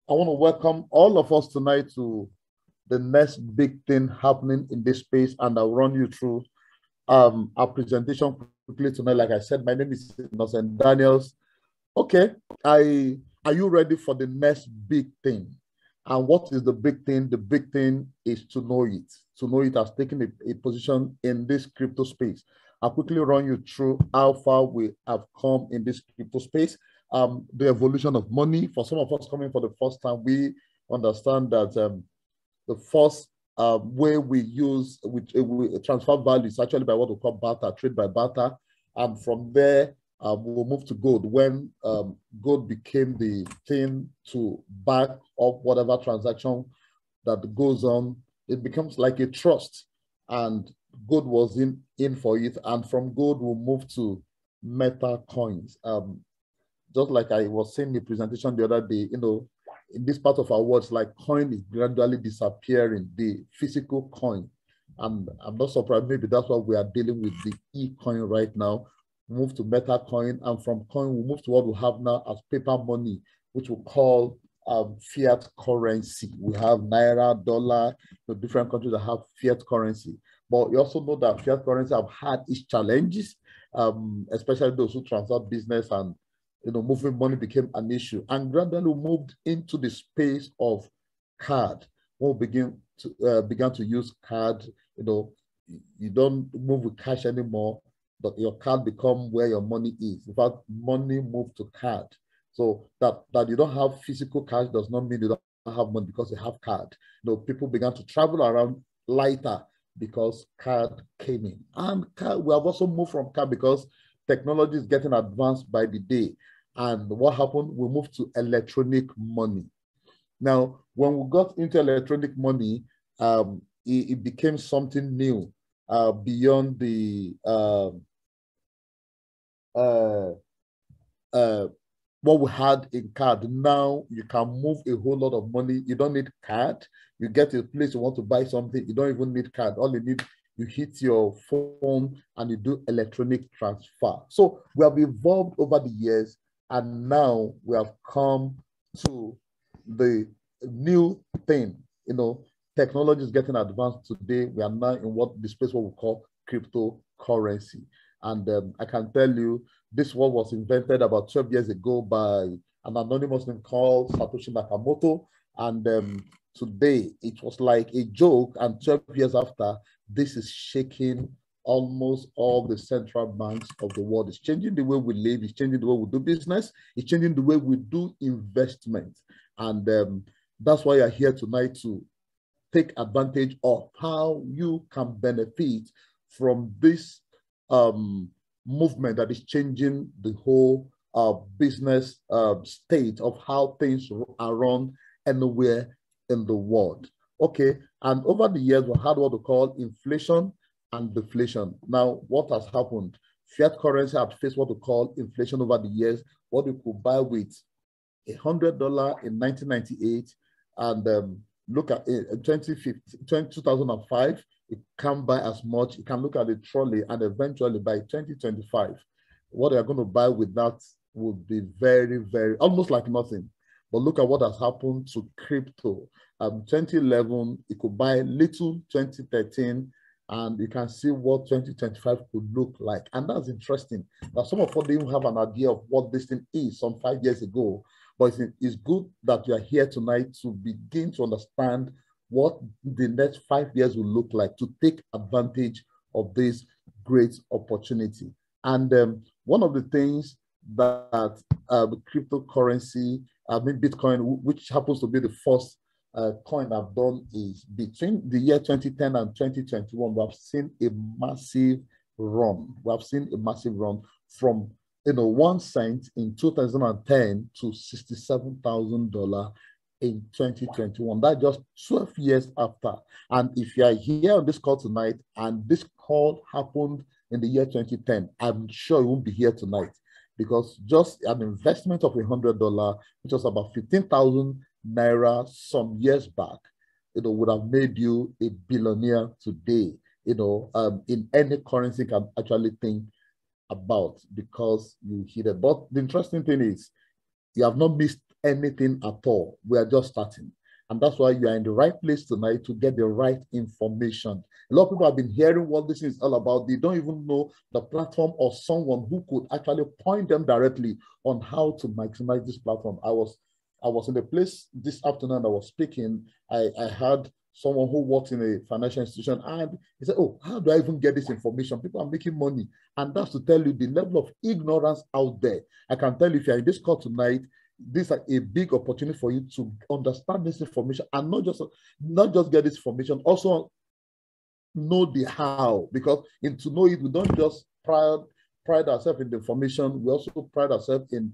I want to welcome all of us tonight to the next big thing happening in this space, and I'll run you through our presentation quickly tonight. Like I said, my name is Innocent Daniels. Okay, I are you ready for the next big thing? And what is the big thing? The big thing is to know it. To know it has taken a position in this crypto space. I'll quickly run you through how far we have come in this crypto space. The evolution of money. For some of us coming for the first time, we understand that the first way we use, we transfer value is actually by what we call barter, trade by barter. And from there, we'll move to gold when gold became the thing to back up whatever transaction that goes on. It becomes like a trust, and gold was in for it. And from gold, we'll move to metal coins. Just like I was saying in the presentation the other day, in this part of our world, like coin is gradually disappearing, the physical coin. And I'm not surprised, maybe that's why we are dealing with the e-coin right now. Move to metal coin, and from coin, we move to what we have now as paper money, which we call fiat currency. We have Naira, dollar, the different countries that have fiat currency. But you also know that fiat currency have had its challenges, especially those who transact business, and moving money became an issue. And gradually we moved into the space of card. When we began to use card, you don't move with cash anymore, but your card become where your money is. In fact, money moved to card. So that you don't have physical cash does not mean you don't have money because you have card. People began to travel around lighter because card came in. And card, we have also moved from card because technology is getting advanced by the day. And what happened? We moved to electronic money. Now, when we got into electronic money, it became something new beyond the what we had in card. Now you can move a whole lot of money. You don't need card. You get to a place you want to buy something. You don't even need card. All you need, you hit your phone and you do electronic transfer. So we have evolved over the years, and now we have come to the new thing. Technology is getting advanced today. We are now in what the space what we call cryptocurrency. And I can tell you, this one was invented about 12 years ago by an anonymous name called Satoshi Nakamoto. And today it was like a joke. And 12 years after, this is shaking almost all the central banks of the world. It's changing the way we live. It's changing the way we do business. It's changing the way we do investment. And that's why you're here tonight, to take advantage of how you can benefit from this movement that is changing the whole business state of how things are run anywhere in the world. Okay, and over the years, we had what we call inflation and deflation. Now, what has happened? Fiat currency have faced what we call inflation over the years. What you could buy with $100 in 1998, and look at it in 2005, it can't buy as much. You can look at the trolley, and eventually by 2025, what they're going to buy with that would be very, very, almost like nothing. But look at what has happened to crypto. 2011, it could buy little. 2013, and you can see what 2025 could look like. And that's interesting. Now, some of us didn't have an idea of what this thing is some 5 years ago, but it's good that you are here tonight to begin to understand what the next 5 years will look like, to take advantage of this great opportunity. And one of the things that cryptocurrency, Bitcoin, which happens to be the first coin I've done, is between the year 2010 and 2021, we have seen a massive run. We have seen a massive run from 1 cent in 2010 to $67,000 in 2021. That's just 12 years after. And if you are here on this call tonight, and this call happened in the year 2010, I'm sure you won't be here tonight, because just an investment of $100, which was about 15,000 Naira some years back, would have made you a billionaire today, in any currency you can actually think about, because you hit it. But the interesting thing is, you have not missed anything at all. We are just starting. And that's why you are in the right place tonight to get the right information. A lot of people have been hearing what this is all about. They don't even know the platform or someone who could actually point them directly on how to maximize this platform. I was in a place this afternoon, I was speaking. I had someone who works in a financial institution, and he said, oh, how do I even get this information? People are making money. And that's to tell you the level of ignorance out there. I can tell you, if you're in this call tonight, this is a big opportunity for you to understand this information, and not just get this information, also know the how, because to know it, we don't just pride ourselves in the information, we also pride ourselves in,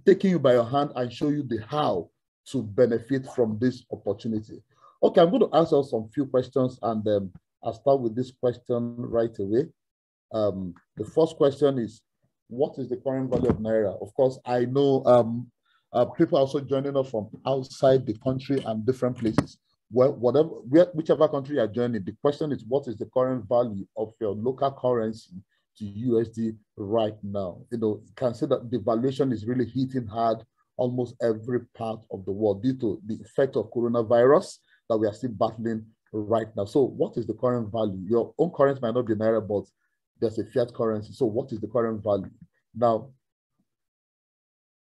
taking you by your hand and show you the how to benefit from this opportunity. Okay, I'm going to answer some few questions, and I'll start with this question right away. The first question is, what is the current value of Naira? Of course, I know people are also joining us from outside the country and different places. Well, whichever country you are joining, the question is, what is the current value of your local currency to USD right now? You can see that the valuation is really hitting hard almost every part of the world due to the effect of coronavirus that we are still battling right now. So what is the current value? Your own currency might not be Naira, but there's a fiat currency. So what is the current value? Now,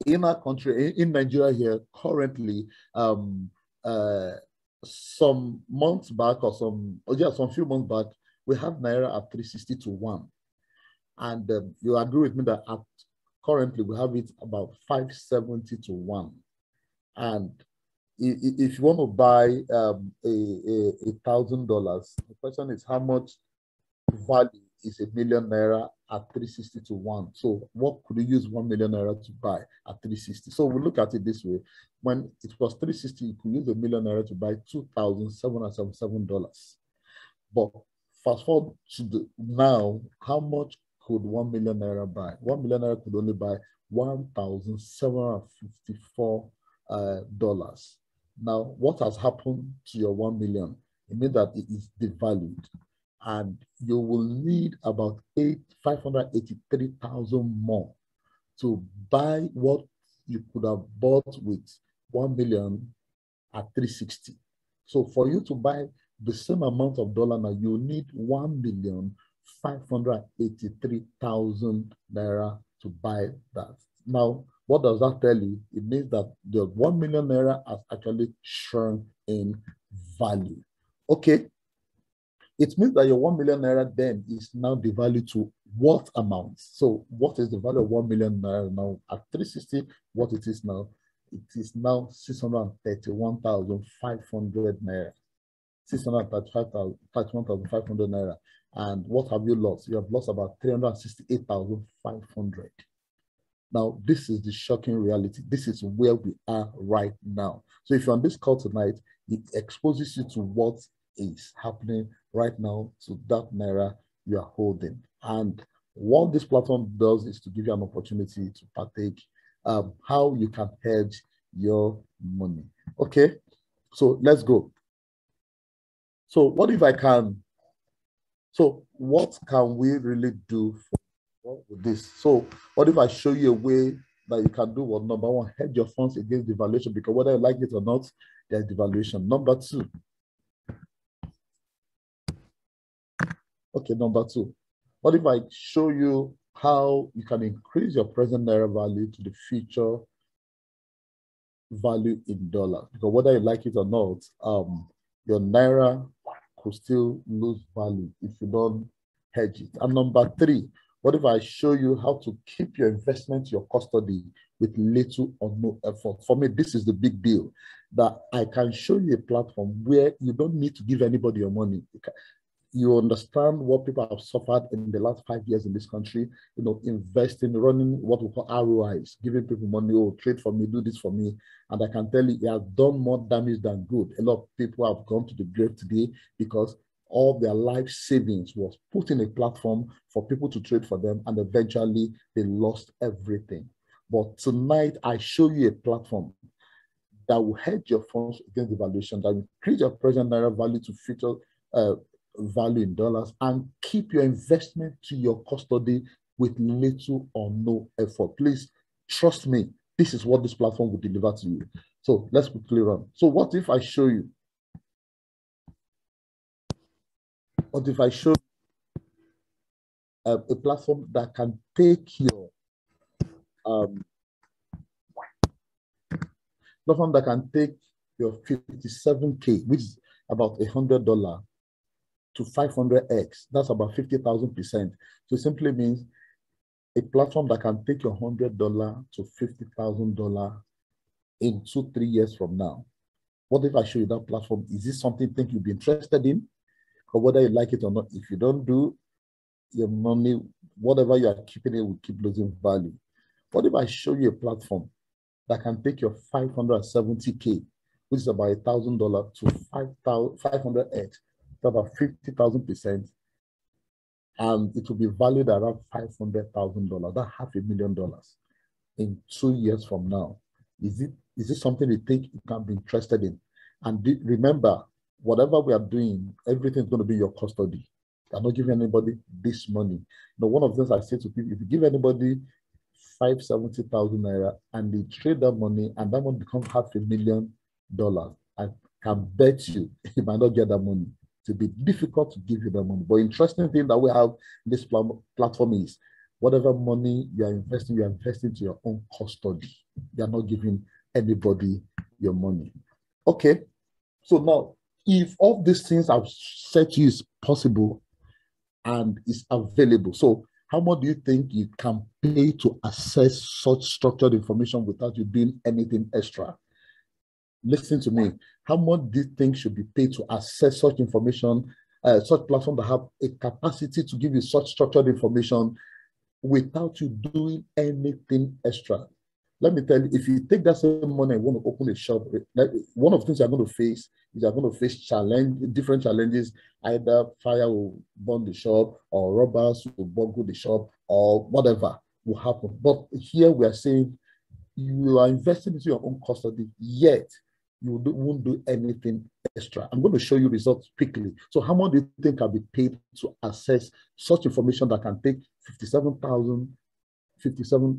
in our country, in Nigeria here, currently, some months back some few months back, we have Naira at 360 to 1. And you agree with me that currently we have it about 570 to 1. And if you want to buy $1,000, the question is, how much value is a million Naira at 360 to 1? So what could you use 1 million Naira to buy at 360? So we look at it this way. When it was 360, you could use a million Naira to buy $2,777. But fast forward to now, how much could 1 million Naira buy? 1 million Naira could only buy $1,754. Now, what has happened to your 1 million? It means that it is devalued, and you will need about 583,000 more to buy what you could have bought with 1 million at 360. So for you to buy the same amount of dollar now, you need 1,583,000 Naira to buy that. Now, what does that tell you? It means that the 1 million Naira has actually shrunk in value. Okay. It means that your 1 million Naira then is now devalued to what amount? So what is the value of 1 million Naira now? At 360, what it is now? It is now 631,500 Naira. 631,500 Naira. And what have you lost? You have lost about 368,500. Now, this is the shocking reality. This is where we are right now. So if you're on this call tonight, it exposes you to what is happening right now to that Naira you are holding. And what this platform does is to give you an opportunity to partake how you can hedge your money. Okay, so let's go. So what if I can? So what can we really do with this? So what if I show you a way that you can do what? Number one, hedge your funds against devaluation, because whether you like it or not, there's devaluation. Number two. Okay, number two. What if I show you how you can increase your present Naira value to the future value in dollars? Because whether you like it or not, your Naira could still lose value if you don't hedge it. And number three, what if I show you how to keep your investment, your custody, with little or no effort? For me, this is the big deal, that I can show you a platform where you don't need to give anybody your money. You understand what people have suffered in the last 5 years in this country, investing, running what we call ROIs, giving people money, oh, trade for me, do this for me. And I can tell you, it has done more damage than good. A lot of people have gone to the grave today because all their life savings was put in a platform for people to trade for them, and eventually they lost everything. But tonight, I show you a platform that will hedge your funds against devaluation, that will increase your present Naira value to future value in dollars, and keep your investment to your custody with little or no effort. Please trust me, This is what this platform will deliver to you. So let's quickly run. So what if I show you? What if I show a platform that can take your platform that can take your 57K, which is about $100, to 500x. That's about 50,000%. So it simply means a platform that can take your $100 to $50,000 in 2-3 years from now. What if I show you that platform? Is this something you think you'll be interested in? Or whether you like it or not, if you don't do, your money, whatever you are keeping, it will keep losing value. What if I show you a platform that can take your 570K, which is about $1,000, to 500x, to about 50,000%, and it will be valued around $500,000, that's $500,000 in 2 years from now? Is it something you think you can be interested in? And remember, whatever we are doing, everything is going to be your custody. I'm not giving anybody this money. Now, one of the things I say to people, if you give anybody 570,000 Naira and they trade that money and that money becomes $500,000, I can bet you might not get that money. It will be difficult to give you that money. But interesting thing that we have this platform is whatever money you are investing to your own custody. You are not giving anybody your money. Okay. So now, if all these things I've said to you is possible and is available, so how much do you think you can pay to access such structured information without you doing anything extra? Listen to me. How much do you think should be paid to access such information, such platform that have a capacity to give you such structured information without you doing anything extra? Let me tell you, if you take that same money and want to open a shop, one of the things you're going to face is you're going to face different challenges. Either fire will burn the shop, or robbers will burgle the shop, or whatever will happen. But here we are saying you are investing into your own custody, yet you won't do anything extra. I'm going to show you results quickly. So how much do you think can be paid to access such information that can take 57,000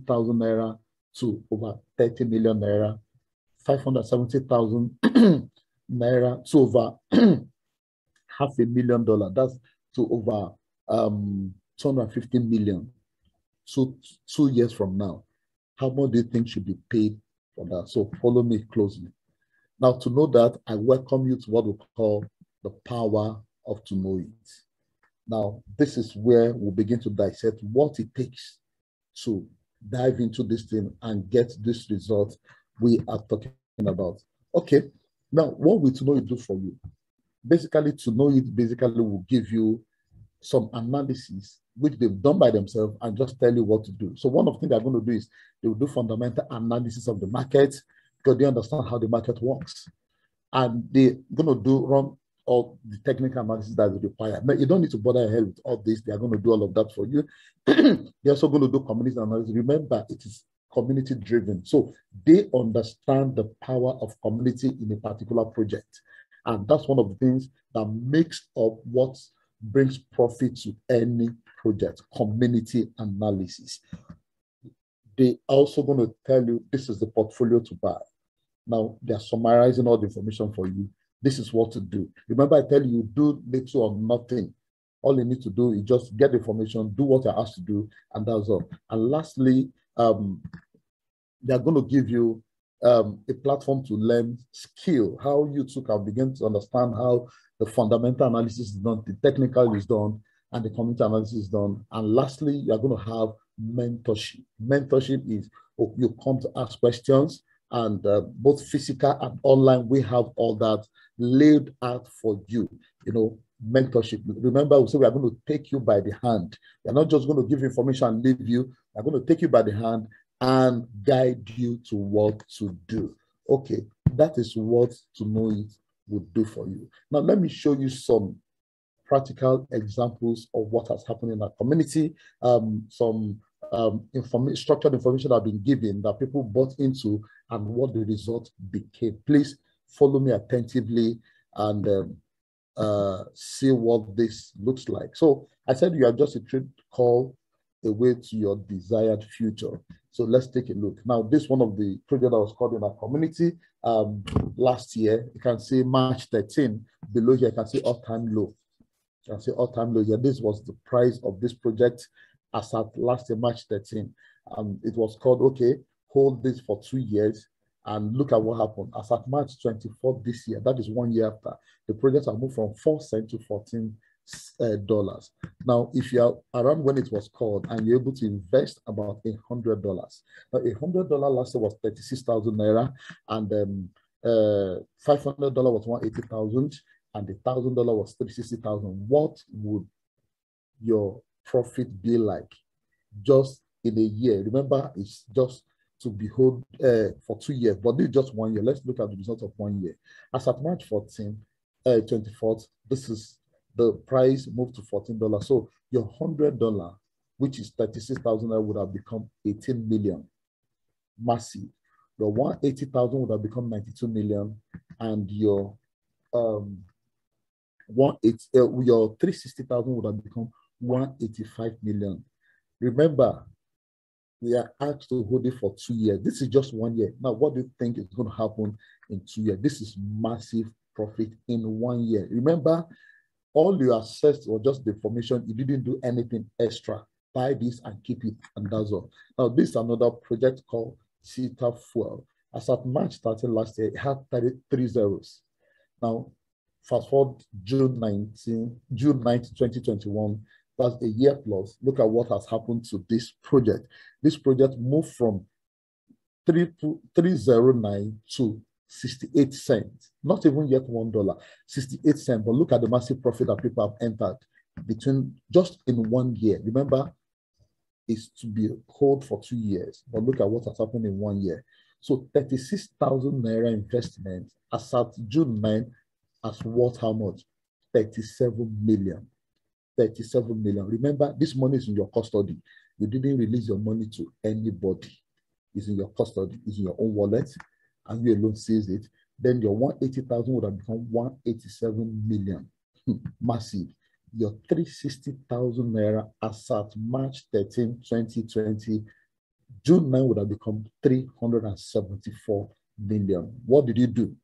Naira to over 30 million Naira, 570,000 Naira to over $500,000. That's to over 250 million. So 2 years from now, how much do you think should be paid for that? So follow me closely. Now, to know that, I welcome you to what we call the power of to know it. Now, this is where we'll begin to dissect what it takes to dive into this thing and get this result we are talking about. Okay, now what will to know it do for you? Basically, to know it basically will give you some analysis which they've done by themselves and just tell you what to do. So one of the things they're going to do is they will do fundamental analysis of the market, because they understand how the market works. And they're going to run all the technical analysis that is required. Now, you don't need to bother your head with all this. They are going to do all of that for you. They're also going to do community analysis. Remember, it is community driven. So they understand the power of community in a particular project. And that's one of the things that makes up what brings profit to any project, community analysis. They also going to tell you this is the portfolio to buy. Now, they're summarizing all the information for you. This is what to do. Remember, I tell you, do little or nothing. All you need to do is just get the information, do what you're asked to do, and that's all. And lastly, they're going to give you a platform to learn skill, how you too can begin to understand how the fundamental analysis is done, the technical is done, and the community analysis is done. And lastly, you're going to have mentorship. Mentorship is you come to ask questions, and both physical and online, we have all that laid out for you. You know, mentorship. Remember, we say we are going to take you by the hand. We're not just going to give information and leave you. We're going to take you by the hand and guide you to what to do. Okay, that is what to know it would do for you. Now, let me show you some practical examples of what has happened in our community. Some structured information that have been given that people bought into and what the result became. Please follow me attentively and see what this looks like. So I said you are just a trade call away to your desired future. So let's take a look. Now, this one of the project that was called in our community last year. You can see March 13. Below here, you can see all-time low. You can see all-time low here. This was the price of this project as at last year, March 13. It was called, okay, hold this for 2 years and look at what happened. As at March 24th this year, that is 1 year after, the projects have moved from 4 cents to $14. Now, if you are around when it was called and you're able to invest about $100, now $100 last year was 36,000 naira, and $500 was 180,000, and $1,000 was 360,000. What would your profit be like just in a year? Remember, it's just to behold for 2 years, but this is just 1 year. Let's look at the result of 1 year. As at March 24th, this is the price moved to $14. So your $100, which is 36,000, would have become 18 million. Massive. Your 180,000 would have become 92 million, and your 360,000 would have become 185 million. Remember, we are asked to hold it for 2 years. This is just 1 year. Now, what do you think is going to happen in 2 years? This is massive profit in 1 year. Remember, all you assessed was just the information. You didn't do anything extra. Buy this and keep it, and that's all. Now, this is another project called Cheetah Fuel. As at March 13 last year, it had 33 zeros. Now, fast forward June 9th, 2021, that's a year plus. Look at what has happened to this project. This project moved from 309 to 68 cents, not even yet $1, 68 cents. But look at the massive profit that people have entered between just in 1 year. Remember, it's to be held for 2 years, but look at what has happened in 1 year. So 36,000 naira investment as at June 9 has worth how much? 37 million. 37 million. Remember, this money is in your custody. You didn't release your money to anybody. It's in your custody. It's in your own wallet, and you alone sees it. Then your 180,000 would have become 187 million. Massive. Your 360,000 naira as at March 13, 2020, June 9 would have become 374 million. What did you do?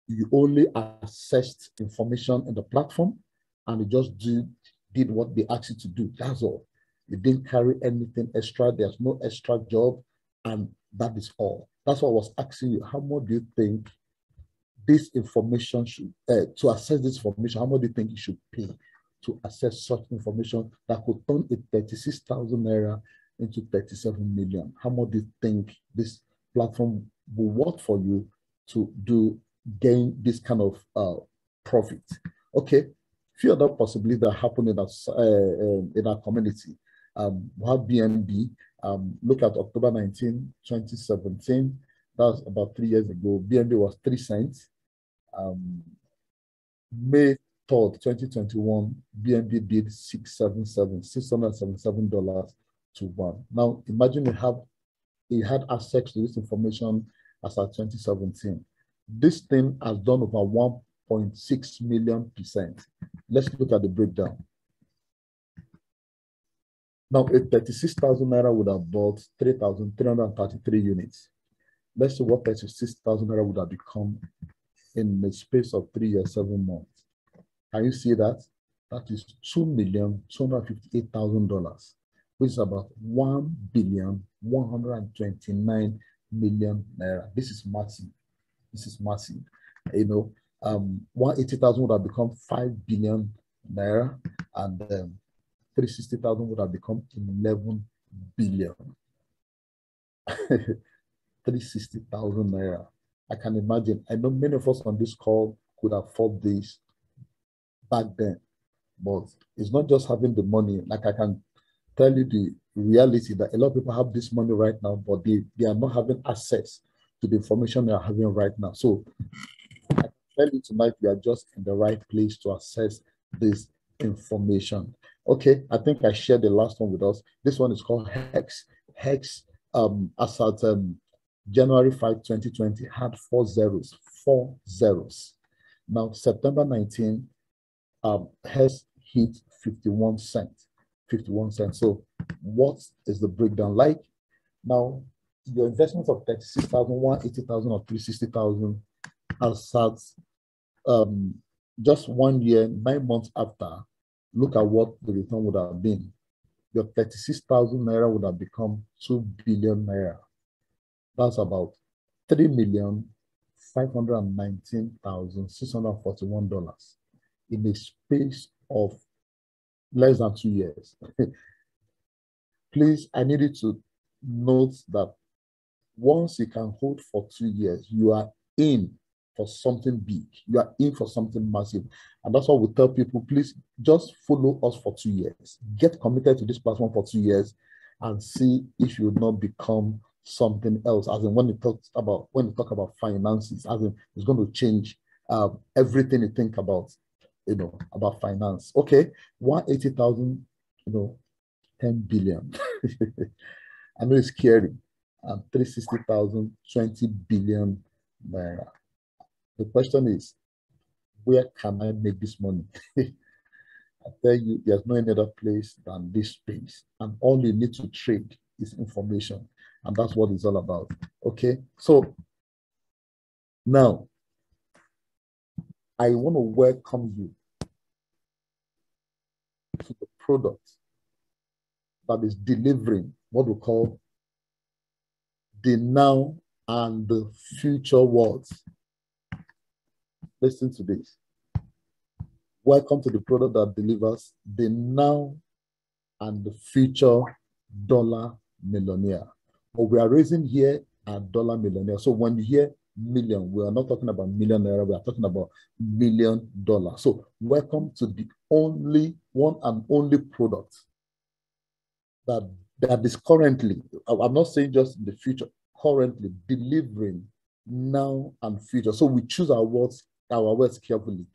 You only accessed information in the platform, and you just did what they asked you to do. That's all. You didn't carry anything extra. There's no extra job, and that is all. That's what I was asking you. How much do you think this information should, to access this information, how much do you think you should pay to access such information that could turn a 36,000 naira into 37 million? How much do you think this platform will work for you to gain this kind of profit? Okay, few other possibilities that happen in our community. We have BNB. Look at October 19, 2017. That's about 3 years ago. BNB was 3 cents. May 3rd, 2021, BNB did $677 to 1. Now, imagine you had access to this information as of 2017. This thing has done over 1.6 million%. Let's look at the breakdown. Now, a 36,000 naira would have bought 3,333 units. Let's see what 36,000 naira would have become in the space of 3 years, 7 months. Can you see that? That is $2,258,000, which is about 1,129,000,000 naira. This is massive. This is massive. You know, 180,000 would have become 5 billion naira, and 360,000 would have become 11 billion. 360,000 naira. I can imagine. I know many of us on this call could afford this back then, but it's not just having the money. Like, I can tell you the reality that a lot of people have this money right now, but they are not having access to the information they are having right now. So I can tell you tonight, we are just in the right place to access this information. Okay, I think I shared the last one with us. This one is called Hex. Hex, as at January 5, 2020, had 4 zeros. 4 zeros. Now, September 19 has hit 51 cents. 51 cents. So what is the breakdown like? Now, your investment of 36,000, 180,000, or 360,000 has sat just 1 year, 9 months after. Look at what the return would have been. Your 36,000 Naira would have become 2 billion Naira. That's about $3,519,641 in a space of less than 2 years. Please, I need you to note that once you can hold for 2 years, you are in for something big. You are in for something massive. And that's what we tell people, please just follow us for 2 years. Get committed to this platform for 2 years and see if you will not become something else. As in when you talk about finances, as in it's going to change everything you think about, about finance. Okay, 180,000, 10 billion. I know it's scary. 360,000, 20 billion Naira. The question is, where can I make this money? I tell you, there's no any other place than this space. And all you need to trade is information. And that's what it's all about. Okay. So now I want to welcome you to the product that is delivering what we call the now and the future words. Listen to this. Welcome to the product that delivers the now and the future dollar millionaire. What we are raising here are dollar millionaire. So when you hear million, we are not talking about million Naira, we are talking about $1 million. So welcome to the only one and only product that is currently, I'm not saying just in the future, currently delivering now and future. So we choose our words carefully.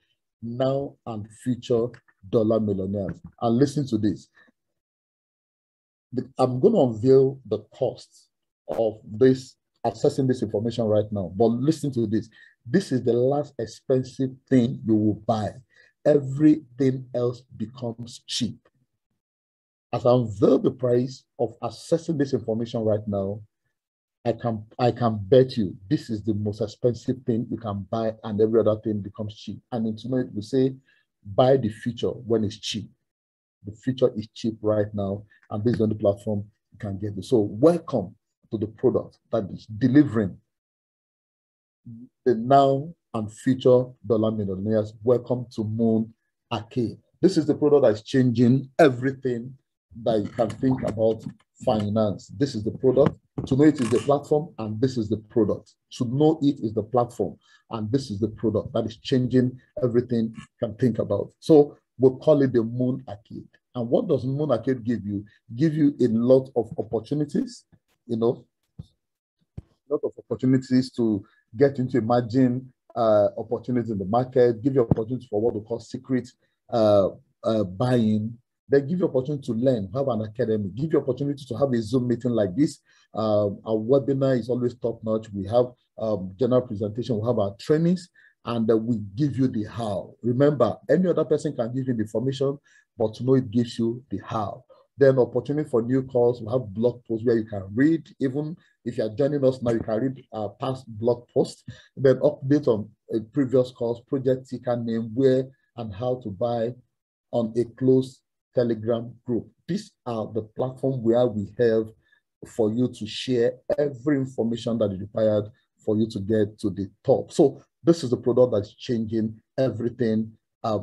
Now and future dollar millionaires. And listen to this. I'm going to unveil the cost of this, accessing this information right now. But listen to this. This is the last expensive thing you will buy. Everything else becomes cheap. As I unveil the price of accessing this information right now, I can bet you this is the most expensive thing you can buy, and every other thing becomes cheap. And in tonight we say, buy the future when it's cheap. The future is cheap right now, and based on the platform, you can get it. So welcome to the product that is delivering the now and future dollar millionaires. Welcome to Moon Arcade. This is the product that is changing everything that you can think about finance. This is the product. To know it is the platform, and this is the product. To know it is the platform, and this is the product that is changing everything you can think about. So we'll call it the Moon Arcade. And what does Moon Arcade give you? Give you a lot of opportunities, a lot of opportunities to get into emerging opportunities in the market, give you opportunities for what we call secret buying. They give you opportunity to learn, have an academy, give you opportunity to have a Zoom meeting like this. Our webinar is always top notch. We have general presentation, we have our trainings, and we give you the how. Remember, any other person can give you the information, but to know it gives you the how. Then opportunity for new calls. We have blog posts where you can read. Even if you're joining us now, you can read past blog posts. Then update on previous calls, project ticker name, where and how to buy on a closed Telegram group. These are the platform where we have for you to share every information that is required for you to get to the top. So this is the product that's changing everything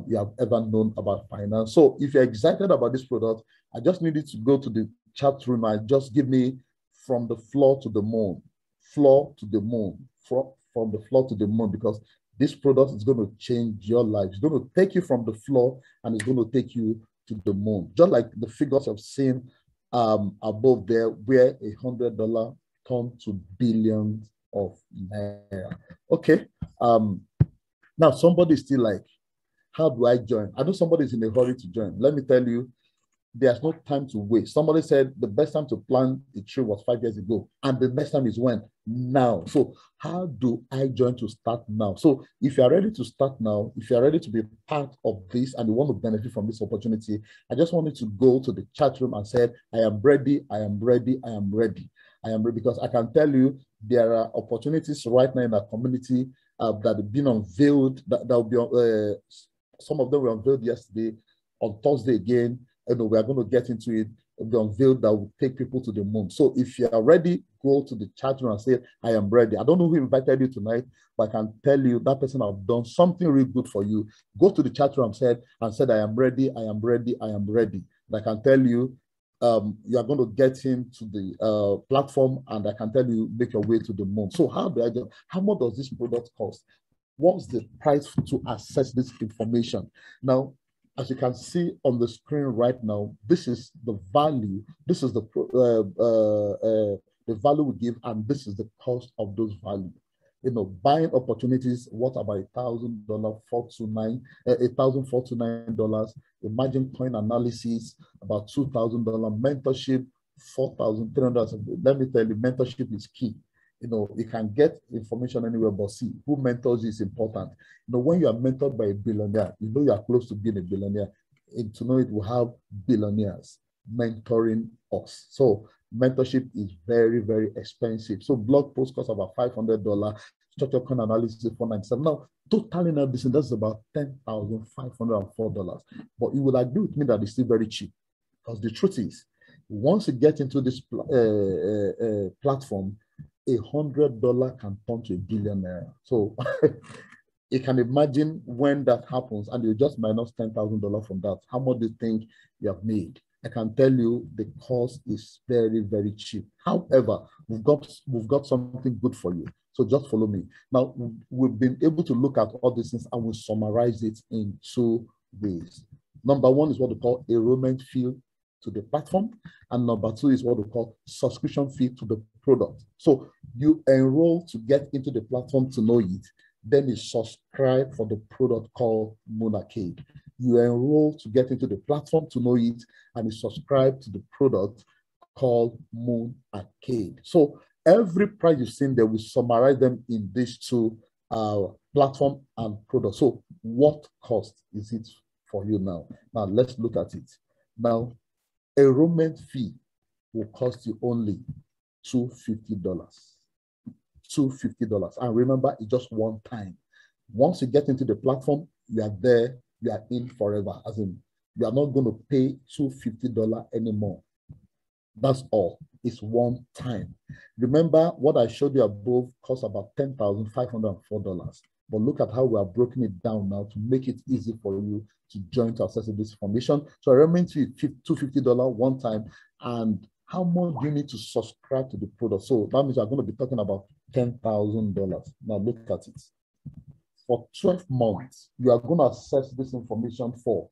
you have ever known about finance. So if you're excited about this product, I just need you to go to the chat room and just give me from the floor to the moon, from the floor to the moon, because this product is going to change your life. It's going to take you from the floor and it's going to take you to the moon. Just like the figures I've seen above there, where $100 turned to billions of Naira. Okay. Now somebody is still like, how do I join? I know somebody's in a hurry to join. Let me tell you, there's no time to waste. Somebody said the best time to plant a tree was 5 years ago, and the next time is when? Now. So how do I join to start now? So if you are ready to start now, if you are ready to be part of this and you want to benefit from this opportunity, I just wanted to go to the chat room and say, I am ready, I am ready, I am ready. I am ready, because I can tell you there are opportunities right now in our community that have been unveiled, that will be some of them were unveiled yesterday, on Thursday again. We are going to get into it. The unveiled that will take people to the moon. So if you are ready, go to the chat room and say, I am ready. I don't know who invited you tonight, but I can tell you that person have done something really good for you. Go to the chat room and said, I am ready, I am ready, I am ready. And I can tell you, you are going to get him to the platform, and I can tell you, make your way to the moon. So how do I do? How much does this product cost? What's the price to access this information? Now, as you can see on the screen right now, this is the value. This is the value we give, and this is the cost of those values. Buying opportunities, what about $1,000, $1,429? Imagine coin analysis, about $2,000. Mentorship, $4,300. Let me tell you, mentorship is key. You can get information anywhere, but see, who mentors is important. When you are mentored by a billionaire, you are close to being a billionaire. And to know it, we have billionaires mentoring us. So mentorship is very, very expensive. So blog post costs about $500. Structure coin analysis $497. Now, total in everything, that's about $10,504. But you would agree with me that it's still very cheap, because the truth is, once you get into this platform, $100 can turn to $1 billion. So you can imagine when that happens, and you just minus $10,000 from that, how much do you think you have made? I can tell you the cost is very, very cheap. However, we've got something good for you. So just follow me. Now, we've been able to look at all these things, and we summarize it in 2 ways. Number one is what we call enrollment fee to the platform, and number 2 is what we call subscription fee to the product. So you enroll to get into the platform to know it, then you subscribe for the product called Moon Arcade. You enroll to get into the platform to know it, and you subscribe to the product called Moon Arcade. So every price you've seen there, we summarize them in these 2 platform and product. So what cost is it for you now? Now let's look at it. Now, enrollment fee will cost you only $250. $250. And remember, it's just one time. Once you get into the platform, you are there, you are in forever. As in, you are not going to pay $250 anymore. That's all. It's one time. Remember, what I showed you above costs about $10,504. But look at how we are broken it down now to make it easy for you to join to access this information. So I remember $250 one time. And how much do you need to subscribe to the product? So that means I'm going to be talking about $10,000. Now look at it. For 12 months, you are going to access this information for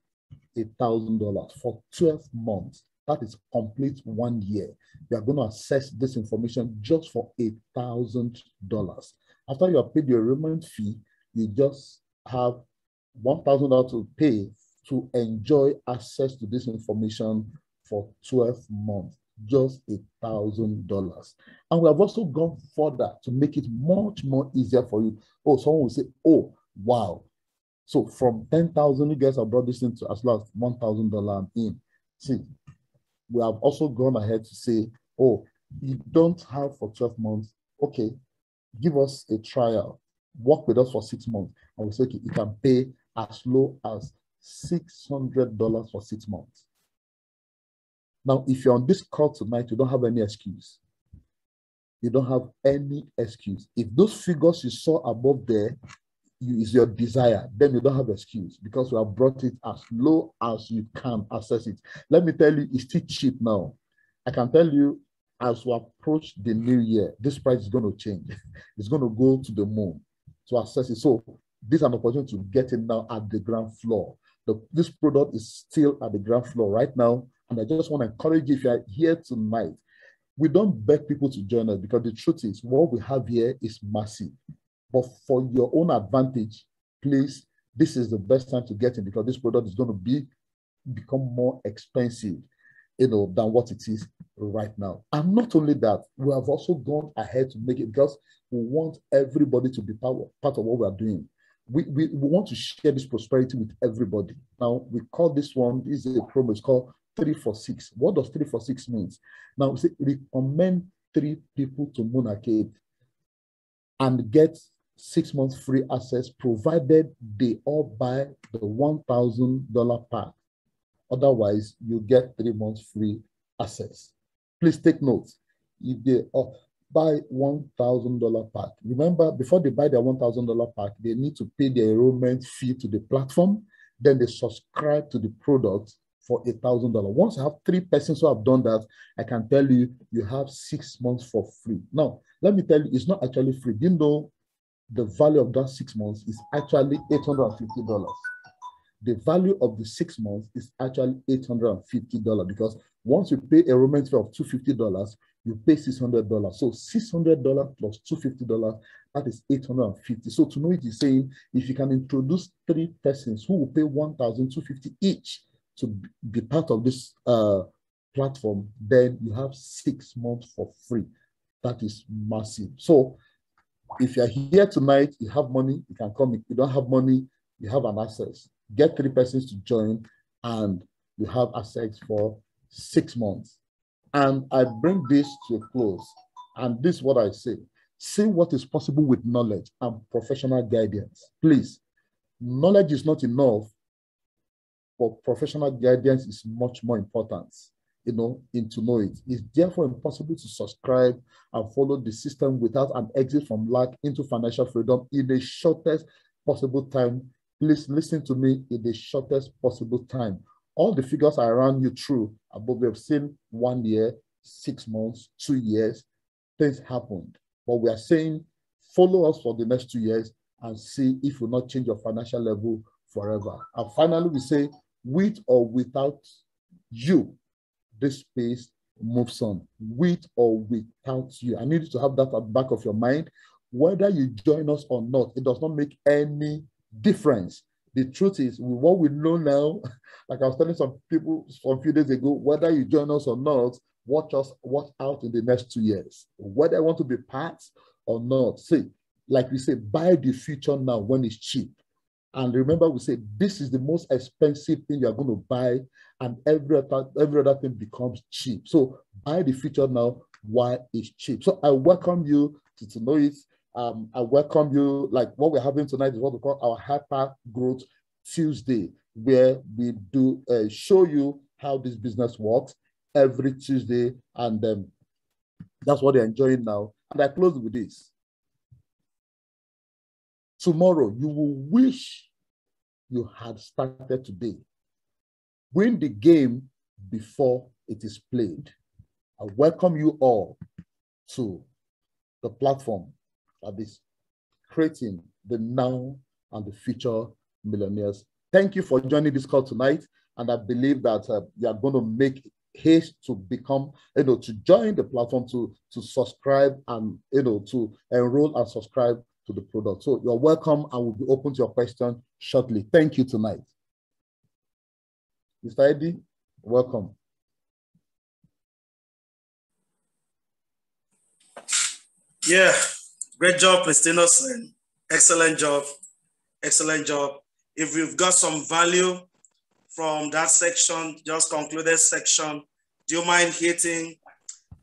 $1,000 for 12 months. That is complete 1 year. You are going to access this information just for $1,000. After you have paid your enrollment fee, you just have $1,000 to pay to enjoy access to this information for 12 months, just $1,000. And we have also gone further to make it much more easier for you. Oh, someone will say, oh, wow. So from 10,000, you guys have brought this into as low as $1,000 in. See, we have also gone ahead to say, oh, you don't have for 12 months. Okay, give us a trial. Work with us for 6 months. And we say, okay, you can pay as low as $600 for 6 months. Now, if you're on this call tonight, you don't have any excuse. You don't have any excuse. If those figures you saw above there is your desire, then you don't have excuse, because we have brought it as low as you can access it. Let me tell you, it's still cheap now. I can tell you, as we approach the new year, this price is going to change. It's going to go to the moon to access it. So this is an opportunity to get it now at the ground floor. This product is still at the ground floor right now. And I just want to encourage you, if you're here tonight, we don't beg people to join us, because the truth is what we have here is massive. But for your own advantage, please, this is the best time to get in, because this product is going to become more expensive, than what it is right now. And not only that, we have also gone ahead to make it, because we want everybody to be part of what we are doing. We want to share this prosperity with everybody. Now, we call this one, this is a promo, it's called 3 for 6. What does 3 for 6 means? Now, we recommend 3 people to Moon Arcade and get 6 months free access, provided they all buy the $1,000 pack. Otherwise, you get 3 months free access. Please take note. If they buy $1,000 pack, remember, before they buy their $1,000 pack, they need to pay their enrollment fee to the platform. Then they subscribe to the product for $1,000. Once you have 3 persons who have done that, I can tell you, you have 6 months for free. Now, let me tell you, it's not actually free. Do you know the value of that 6 months is actually $850? The value of the 6 months is actually $850, because once you pay enrollment fee of $250, you pay $600. So $600 plus $250, that is $850. So to know it is saying, if you can introduce 3 persons who will pay $1,250 each to be part of this platform, then you have 6 months for free. That is massive. So if you're here tonight, you have money, you can come. If you don't have money, you have an access. Get 3 persons to join, and you have access for 6 months. And I bring this to a close. And this is what I say. See what is possible with knowledge and professional guidance. Please, knowledge is not enough, but professional guidance is much more important, you know, to know it. It's therefore impossible to subscribe and follow the system without an exit from lack into financial freedom in the shortest possible time. Please listen to me, in the shortest possible time. All the figures are around you true, but we have seen 1 year, 6 months, 2 years, things happened. But we are saying, follow us for the next 2 years and see if you will not change your financial level forever. And finally, we say, with or without you, this space moves on. With or without you. I need you to have that at the back of your mind. Whether you join us or not, it does not make any difference. The truth is, with what we know now, like I was telling some people a few days ago, whether you join us or not, watch out in the next 2 years. Whether I want to be part or not. See, like we say, buy the future now when it's cheap. And remember, we say this is the most expensive thing you're going to buy, and every other thing becomes cheap. So buy the future now while it's cheap. So I welcome you to know it. I welcome you. Like what we're having tonight is what we call our Hyper Growth Tuesday, where we do show you how this business works every Tuesday, and that's what they're enjoying now. And I close with this. Tomorrow, you will wish you had started today. Win the game before it is played. I welcome you all to the platform that is creating the now and the future millionaires. Thank you for joining this call tonight. And I believe that you are going to make haste to become, to join the platform, to subscribe and, to enroll and subscribe to the product. So you're welcome, and we'll be open to your question shortly. Thank you tonight. Mr. Eddie, welcome. Yeah, great job, Mr. Innocent. Excellent job. Excellent job. If you've got some value from that section, just concluded section, do you mind hitting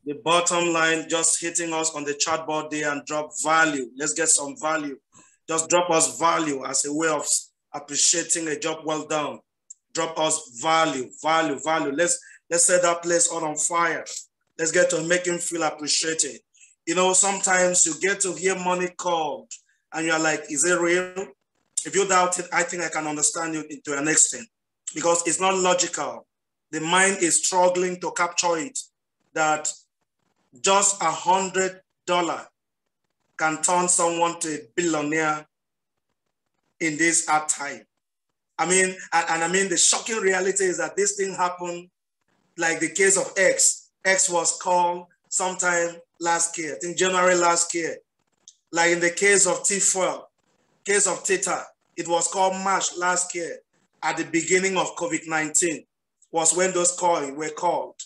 the bottom line, just hitting us on the chat board there and drop value? Let's get some value. Just drop us value as a way of appreciating a job well done. Drop us value, value, value. Let's set that place on fire. Let's get to make him feel appreciated. You know, sometimes you get to hear money called and you're like, is it real? If you doubt it, I think I can understand you to an extent, because it's not logical. The mind is struggling to capture it, that just $100 can turn someone to a billionaire in this hard time. I mean, the shocking reality is that this thing happened, like the case of X. X was called sometime last year, I think January last year. Like in the case of T4, case of Theta, it was called March last year. At the beginning of COVID-19 was when those coins were called.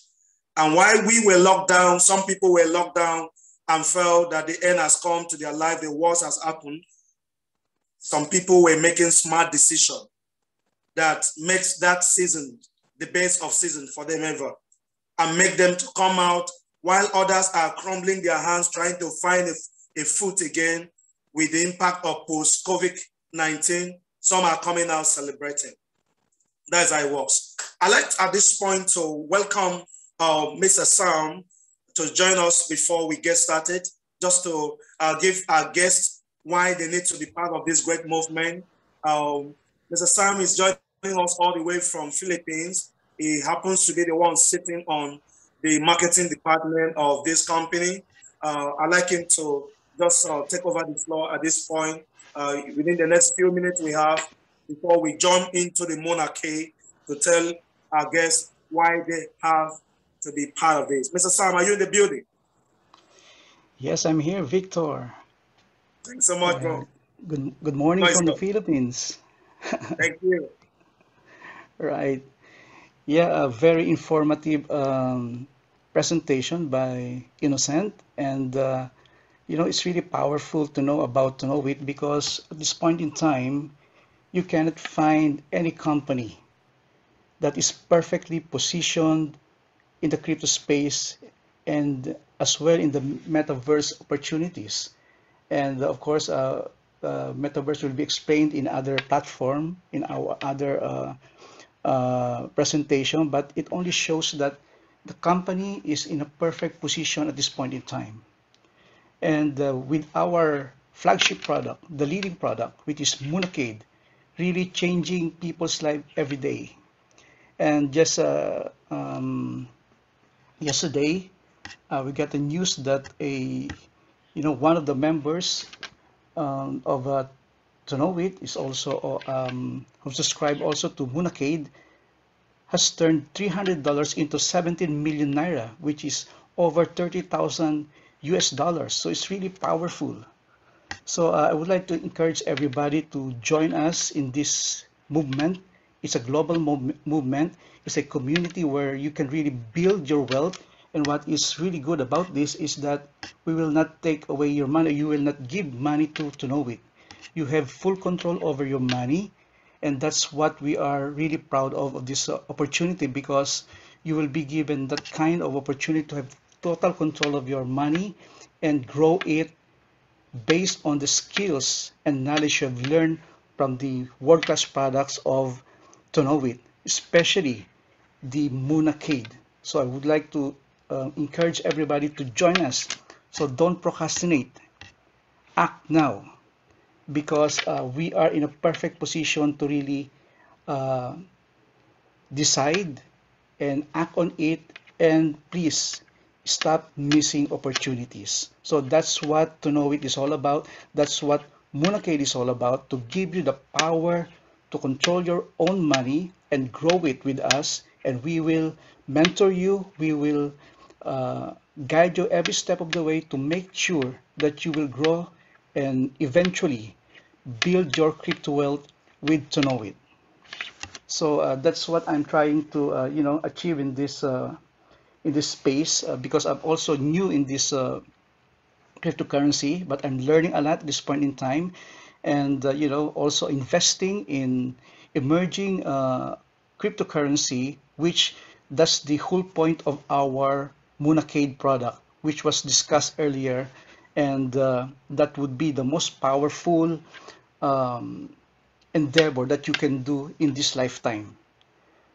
And while we were locked down, some people were locked down and felt that the end has come to their life, the worst has happened. Some people were making smart decisions that makes that season the best of season for them ever, and make them to come out while others are crumbling their hands trying to find a foot again with the impact of post-COVID-19. Some are coming out celebrating. That's how it works. I'd like at this point to welcome Mr. Sam to join us before we get started, just to give our guests why they need to be part of this great movement. Mr. Sam is joining us all the way from Philippines. He happens to be the one sitting on the marketing department of this company. I'd like him to just take over the floor at this point within the next few minutes we have before we jump into the monarchy to tell our guests why they have to be part of this. Mr. Sam, are you in the building? Yes, I'm here, Victor. Thanks so much, bro. Good morning from the Philippines. Thank you. Right. Yeah, a very informative presentation by Innocent. And, it's really powerful to know about to know it, because at this point in time, you cannot find any company that is perfectly positioned in the crypto space and as well in the metaverse opportunities. And of course, metaverse will be explained in other platform, in our other presentation, but it only shows that the company is in a perfect position at this point in time. And with our flagship product, the leading product, which is Moonacade, really changing people's life every day. And just yesterday, we got the news that one of the members of to know it is also who subscribed also to Moonacade, has turned $300 into 17 million Naira, which is over 30,000 US dollars. So it's really powerful. So I would like to encourage everybody to join us in this movement. It's a global movement. It's a community where you can really build your wealth. And what is really good about this is that we will not take away your money. You will not give money to know it. You have full control over your money. And that's what we are really proud of this opportunity, because you will be given that kind of opportunity to have total control of your money and grow it based on the skills and knowledge you have learned from the world-class products of Tonowit, especially the Moonacade. So I would like to encourage everybody to join us. So don't procrastinate. Act now, because we are in a perfect position to really decide and act on it, and please stop missing opportunities. So that's what To Know It is all about. That's what Moonacade is all about, to give you the power to control your own money and grow it with us. And we will mentor you. We will guide you every step of the way to make sure that you will grow and eventually build your crypto wealth with To Know It. So that's what I'm trying to achieve in this space, because I'm also new in this cryptocurrency, but I'm learning a lot at this point in time, and also investing in emerging cryptocurrency, which that's the whole point of our Moonacade product, which was discussed earlier, and that would be the most powerful endeavor that you can do in this lifetime.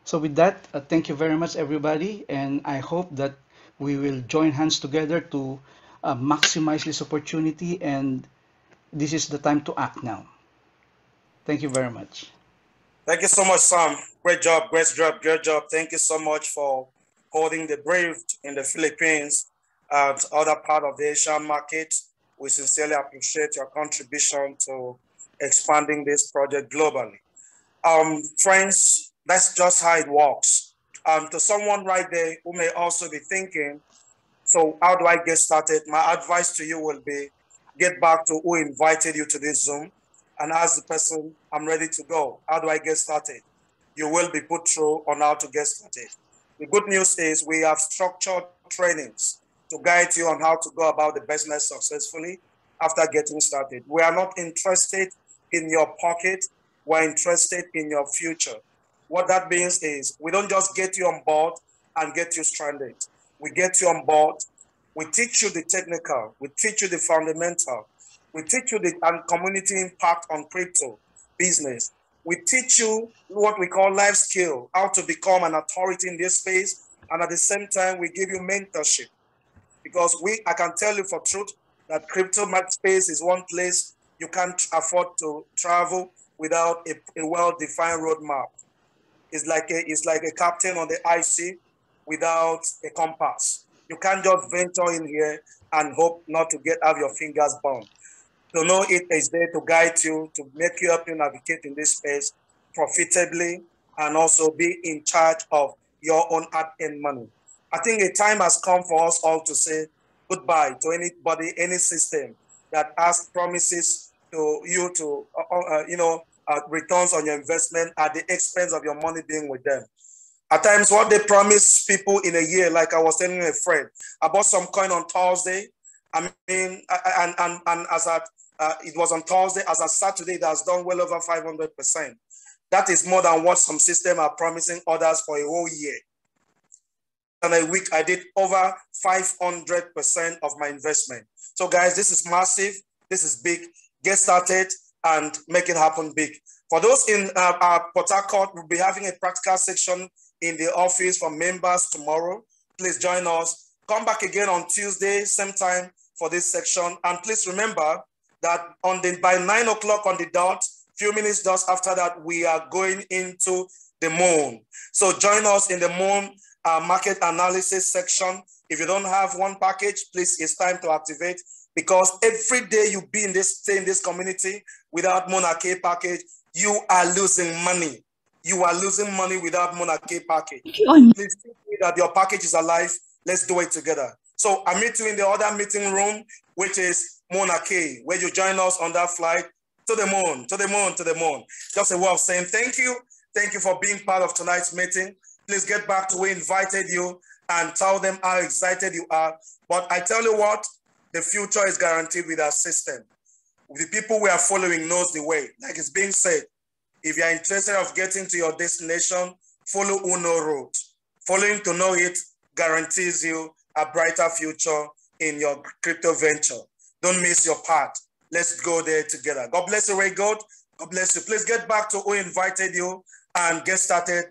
So with that, thank you very much, everybody, and I hope that we will join hands together to maximize this opportunity, and this is the time to act now. Thank you very much. Thank you so much, Sam. Great job, great job, great job. Thank you so much for holding the brave in the Philippines and other part of the Asian market. We sincerely appreciate your contribution to expanding this project globally. Friends, that's just how it works. To someone right there who may also be thinking, so how do I get started? My advice to you will be, get back to who invited you to this Zoom and ask the person, I'm ready to go. How do I get started? You will be put through on how to get started. The good news is we have structured trainings to guide you on how to go about the business successfully after getting started. We are not interested in your pocket. We're interested in your future. What that means is we don't just get you on board and get you stranded. We get you on board We teach you the technical. We teach you the fundamental. We teach you the community impact on crypto business. We teach you what we call life skill, how to become an authority in this space. And at the same time, we give you mentorship. Because I can tell you for truth that crypto space is one place you can't afford to travel without a well-defined roadmap. It's like a captain on the ice sea without a compass. You can't just venture in here and hope not to have your fingers burned. To know it is there to guide you, to make you help you navigate in this space profitably, and also be in charge of your own hard-earned money. I think a time has come for us all to say goodbye to anybody, any system that has promises to you to, returns on your investment at the expense of your money being with them. At times, what they promise people in a year, like I was telling a friend, I bought some coin on Thursday. I mean, and as at it was on Thursday, as of Saturday, it has done well over 500%. That is more than what some systems are promising others for a whole year. In a week, I did over 500% of my investment. So guys, this is massive. This is big. Get started and make it happen big. For those in Port Harcourt, we'll be having a practical section in the office for members tomorrow. Please join us. Come back again on Tuesday, same time for this section. And please remember that by 9 o'clock on the dot, few minutes just after that, we are going into the moon. So join us in the moon market analysis section. If you don't have one package, please, it's time to activate, because every day you stay in this community without Monarchy package, you are losing money. You are losing money without Monarchy package. Please see that your package is alive. Let's do it together. So I meet you in the other meeting room, which is Monarchy, where you join us on that flight to the moon, to the moon, to the moon. Just a way of saying thank you. Thank you for being part of tonight's meeting. Please get back to who invited you and tell them how excited you are. But I tell you what, the future is guaranteed with our system. The people we are following knows the way. Like it's being said, if you're interested of getting to your destination, follow Uno road. Following to know it guarantees you a brighter future in your crypto venture. Don't miss your part. Let's go there together. God bless you, Ray God. God bless you. Please get back to who invited you and get started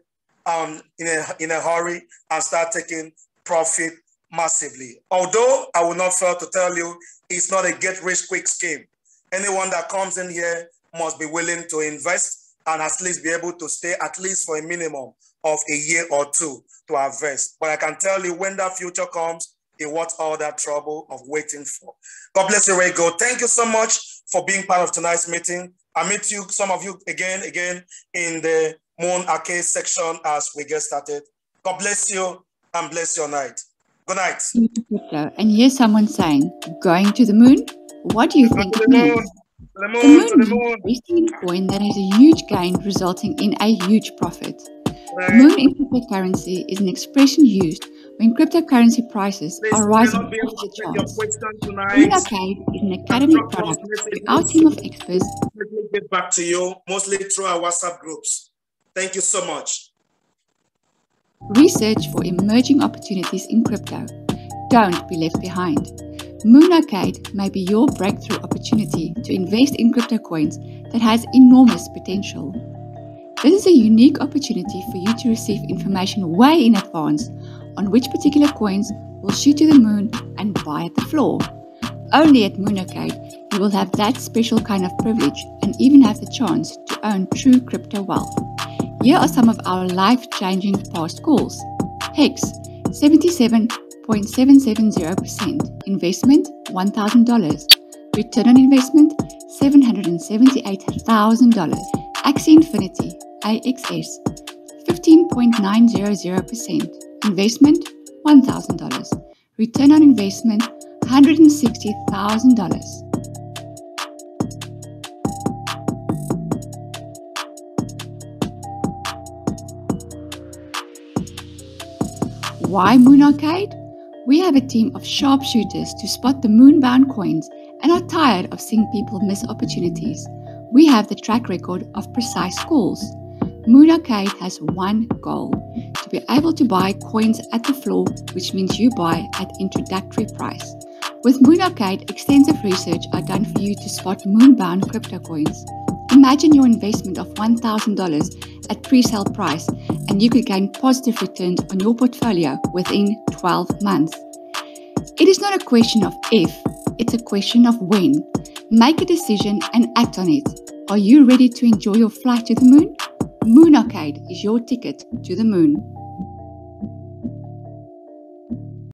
in a hurry and start taking profit massively. Although I will not fail to tell you, it's not a get-rich-quick scheme. Anyone that comes in here must be willing to invest and at least be able to stay at least for a minimum of a year or two to harvest. But I can tell you, when that future comes, it worth all that trouble of waiting for. God bless you, Ray God. Thank you so much for being part of tonight's meeting. I meet you, some of you again in the Moon Arcade section as we get started. God bless you and bless your night. Good night. And here's someone saying, going to the moon? What do you think it means? To the moon, The moon is investing in a coin that has a huge gain resulting in a huge profit. Moon in cryptocurrency is an expression used when cryptocurrency prices are rising off the charts. Moon Arcade is an academic product where our team of experts get back to you, mostly through our WhatsApp groups. Thank you so much. Research for emerging opportunities in crypto. Don't be left behind. Moon Arcade may be your breakthrough opportunity to invest in crypto coins that has enormous potential. This is a unique opportunity for you to receive information way in advance on which particular coins will shoot to the moon and buy at the floor. Only at Moon Arcade you will have that special kind of privilege and even have the chance to own true crypto wealth. Here are some of our life-changing past calls. HEX 77.770%. Investment $1,000. Return on investment $778,000. Axie Infinity AXS 15.900%. Investment $1,000. Return on investment $160,000. Why Moon Arcade? We have a team of sharpshooters to spot the moon-bound coins and are tired of seeing people miss opportunities. We have the track record of precise calls. Moon Arcade has one goal: to be able to buy coins at the floor, which means you buy at introductory price. With Moon Arcade, extensive research are done for you to spot moon-bound crypto coins. Imagine your investment of $1,000 at pre-sale price, and you could gain positive returns on your portfolio within 12 months. It is not a question of if, it's a question of when. Make a decision and act on it. Are you ready to enjoy your flight to the moon? Moon Arcade is your ticket to the moon.